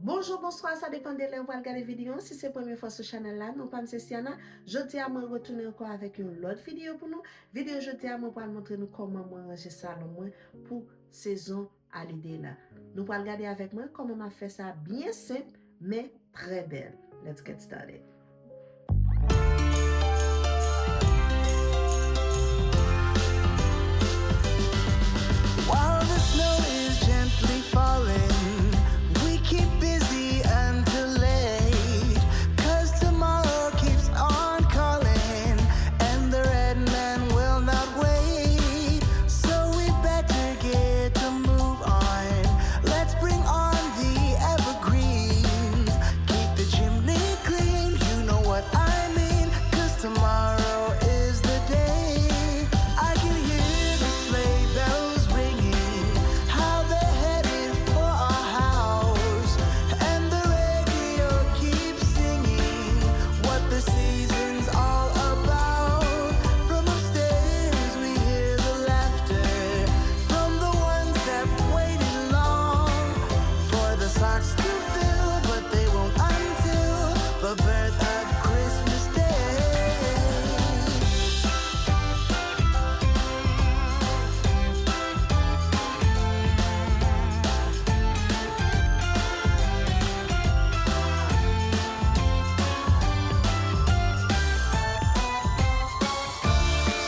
Bonjour, bonsoir, ça dépend de l'heure où vous regardez la vidéo. Si c'est la première fois sur ce channel-là, non pas M. Siana, je tiens à me retourner encore avec une autre vidéo pour nous. Vidéo, je tiens à me montrer nous comment moi ranger salon moi pour saison à l'idée là. Nous allons regarder avec moi comment m'a fait ça bien simple mais très belle. Let's get started. While the snow is gently falling, we keep busy until late, 'cause tomorrow keeps on calling, and the red man will not wait. So we better get to move on. Let's bring on the evergreens. Keep the chimney clean, you know what I mean, 'cause tomorrow is the day. I can hear the sleigh bells ringing, how they're headed for our house, and the radio keeps singing what the season's all about. From upstairs we hear the laughter from the ones that waited long for the socks to fill, but they won't until the birth of Christmas Day.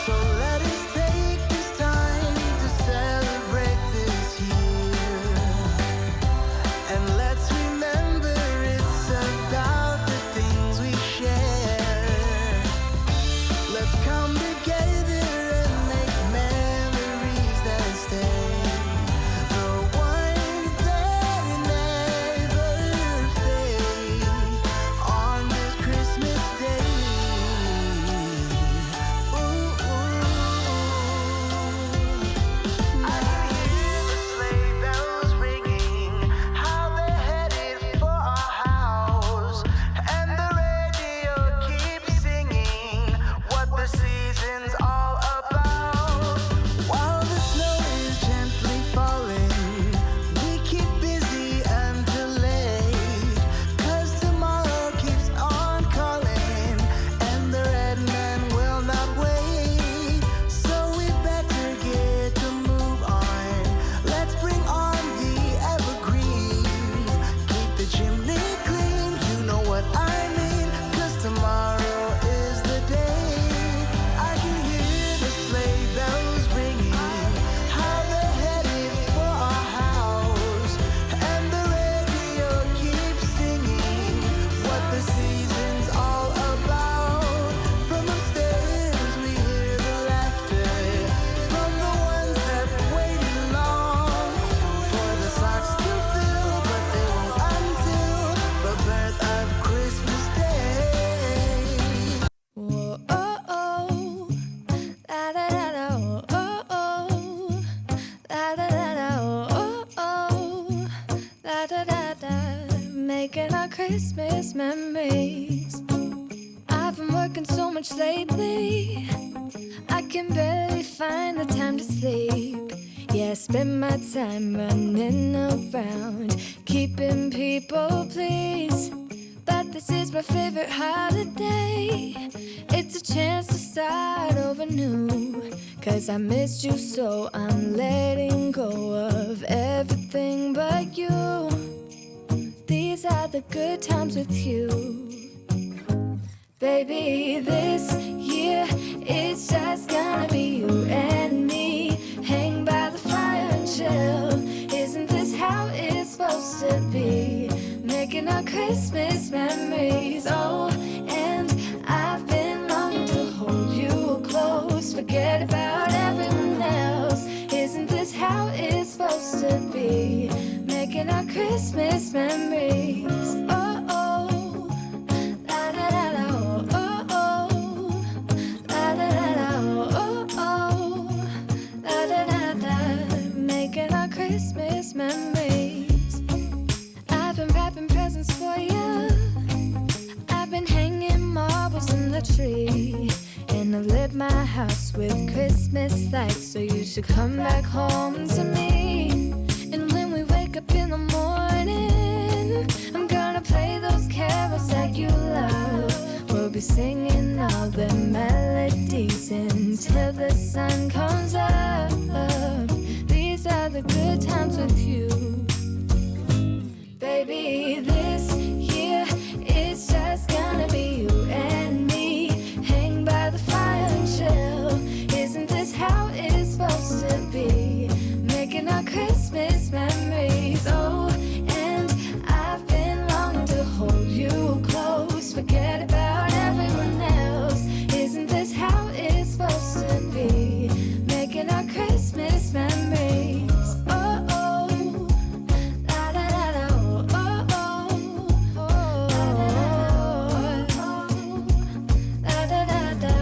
So let us take this time to celebrate this year, and let's remember it's about the things we share. Let's come together and make memories that stay, the ones that never fade on this Christmas Day. Ooh, I can hear the sleigh bells ringing, how they're headed for our house, and the radio keeps singing what the season's all about. While the snow is gently falling, we keep busy until late, 'cause tomorrow keeps on calling, and the red man will not wait. So we better get to move on. Let's bring on the evergreens. Keep the chimney clean, you know what I mean, 'cause tomorrow is the day. I can hear the sleigh bells ringing, how they're headed for our house, and the radio keeps singing what the season's all about. From upstairs we hear the laughter from the ones that waited long for the socks to fill, but they won't until the birth of Christmas Day. Whoa, oh, oh, la da da da, oh, oh, la da da da, oh, oh, la da da da, making our Christmas memories. I've been working so much lately, I can barely find the time to sleep. Yeah, I spend my time running around, keeping people pleased. But this is my favorite holiday. It's a chance to start over new, 'cause I missed you, so I'm letting go of everything but you. These are the good times with you. Baby, this year it's just gonna be you and me. Hang by the fire and chill. Isn't this how it's supposed to be? Making our Christmas memories. Oh, and I've been longing to hold you close. Forget about everyone else. Isn't this how it's supposed to be? Making our Christmas memories. Oh, oh. La da da da, oh, oh. La da da da, oh, oh. La da da da, making our Christmas memories. I've been wrapping presents for you. I've been hanging marbles in the tree, and I've lit my house with Christmas lights, so you should come back home to me. And when we wake up in the morning, be singing all the melodies until the sun comes up. These are the good times with you. Baby, this year it's just gonna be you and me. Hang by the fire and chill. Isn't this how it's supposed to be? Making our Christmas memories. Oh, and I've been longing to hold you close. Forget about everyone else. Isn't this how it's supposed to be? Making our Christmas memories. Oh, oh, la da da da, oh, oh, oh, la da da da,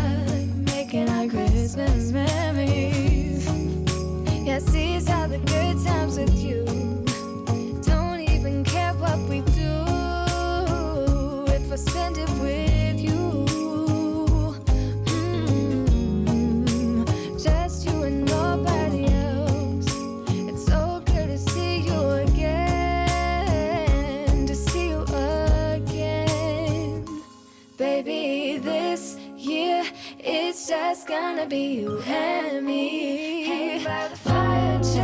making our Christmas memories. Yes, these are the good times with you. Don't even care what we do if I spend it with you. Just you and nobody else. It's so good to see you again, to see you again. Baby, this year it's just gonna be you and me. Hang by the fire, chill.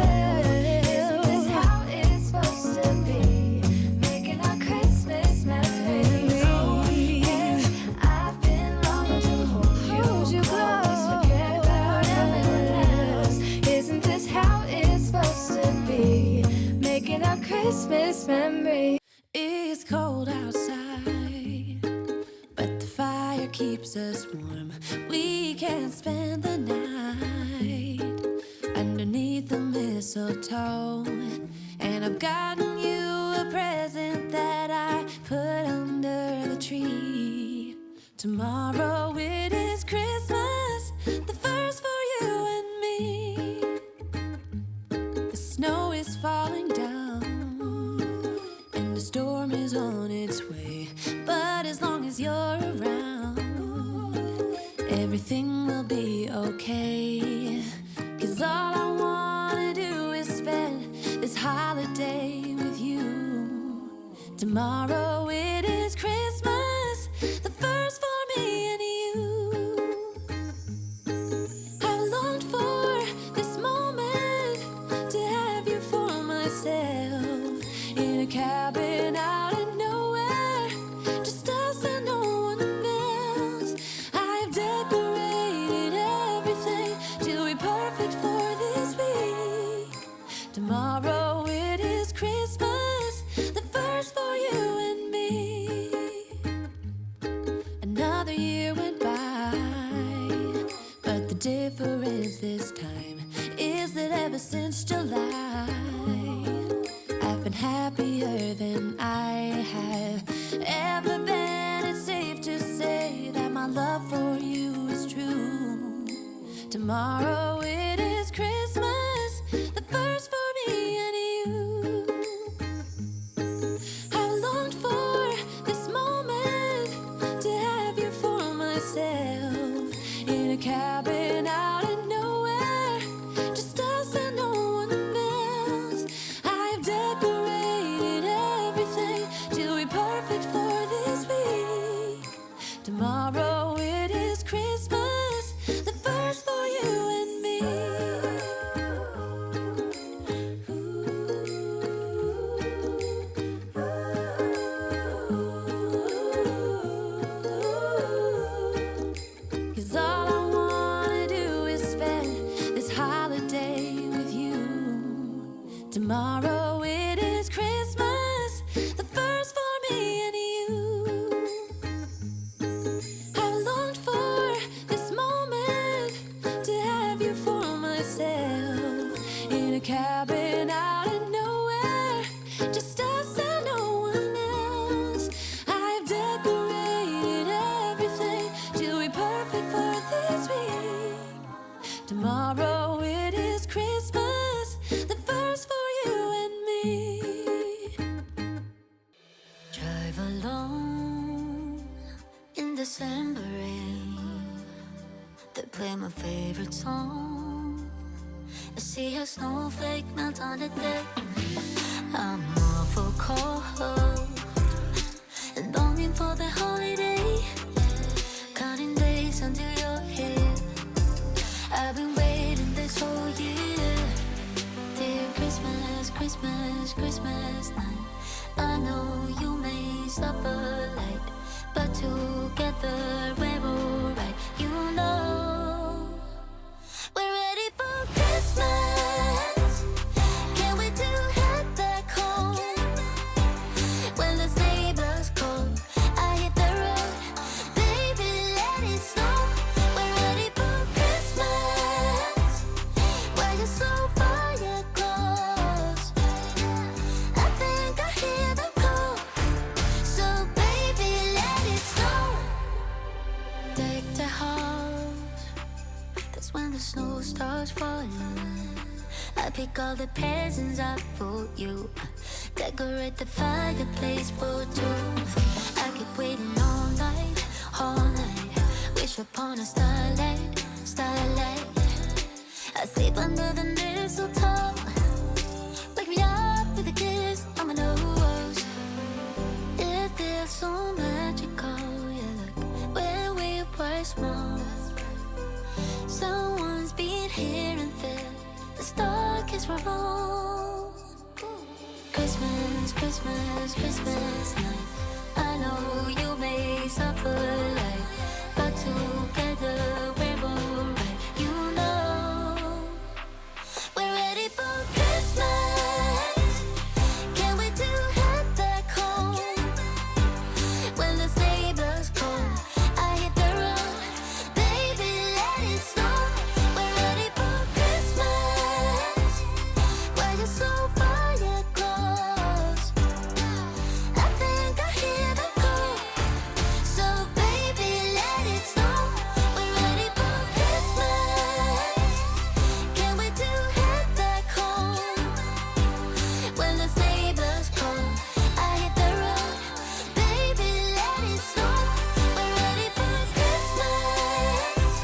Isn't this how it's supposed to be? Making our Christmas memories. Oh, and I've been longing to hold you close. Forget about everyone else. Isn't this how it's supposed to be? Making our Christmas memories. It's cold outside, but the fire keeps us warm. We can spend the night underneath the mistletoe. And I've gotten you a present that I put under the tree. Tomorrow it is Christmas, the first for you and me. The snow is falling down and the storm is on its way. But as long as you're around, everything will be okay. 'Cause all I wanna do is spend this holiday with you. Tomorrow it is Christmas, the first for me and you. I've longed for this moment to have you for myself. In a cabin out in nowhere, just us and no one else. I've decorated everything to be perfect for this week. Tomorrow it is Christmas, the first for you and me. Another year went by, but the difference this time is that ever since July, I've been happier than I have ever been. It's safe to say that my love for you is true. Tomorrow it is Christmas, the first for me and you. I've longed for this moment to have you for myself. In a cabin out in nowhere, just us and no one else. I've decorated everything to be perfect for this week. Tomorrow it is Christmas, the first for you and me. Cause all I wanna do is spend this holiday with you. Tomorrow it is Christmas, the first for me and you. I've longed for this moment to have you for myself. In a cabin out in nowhere, just us and no one else. I've decorated everything to be perfect for this week. Tomorrow it is Christmas, the first for you and me. Drive alone in December rain. They play my favorite song. I see a snowflake melt on the deck. I'm awful cold and longing for the holiday. ice under your hair. I've been waiting this whole year. Dear Christmas, Christmas, Christmas night. I know you may stop a light, but together we're alright. You know we're ready for Christmas. Can't wait to head back home. When the sleigh bells call, I hit the road. Baby, let it snow. We're ready for Christmas. Why you so far yet close? I think I hear them call. So baby, let it snow. Deck the house. That's when the snow starts falling. I pick all the presents up for you. Decorate the fireplace for two. I keep waiting all night, all night. Wish upon a starlight, starlight. I sleep under the mistletoe. Wake me up with a kiss on my nose. It feels so magical, yeah, like when we were small. Someone's been here and there. The dark is for all. Christmas, Christmas, Christmas night. I know you may suffer light, but together we're alright. You know we're ready for Christmas. Can't wait to head back home. When the sleigh bells call, I hit the road. Baby, let it snow. We're ready for Christmas. Why you so far yet close? I think I hear them call. So baby, let it snow. We're ready for Christmas. Can't wait to head back home. When the sleigh bells call, I hit the road. Baby, let it snow. We're ready for Christmas.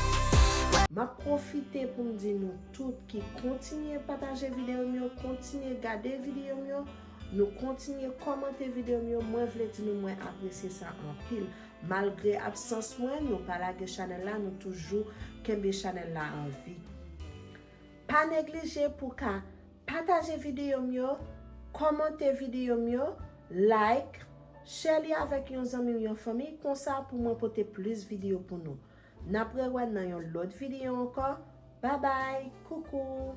Ma profite pour me dire nous toutes qui continuez partager vidéo mieux, continuez garder vidéo mieux, nous continuez commenter vidéo mieux. Moi vle dire nous moi apprécier ça en pile. Malgré absence moi, nous pas la channel là, nous toujours kembe channel là en vie. Pas négliger pour qu'à partager vidéo mieux, commenter vidéo mieux, like, share avec yon amis yon famille comme ça pour moi porter plus vidéo pour nous. N'après ouais dans yon l'autre vidéo encore. Bye bye, coucou.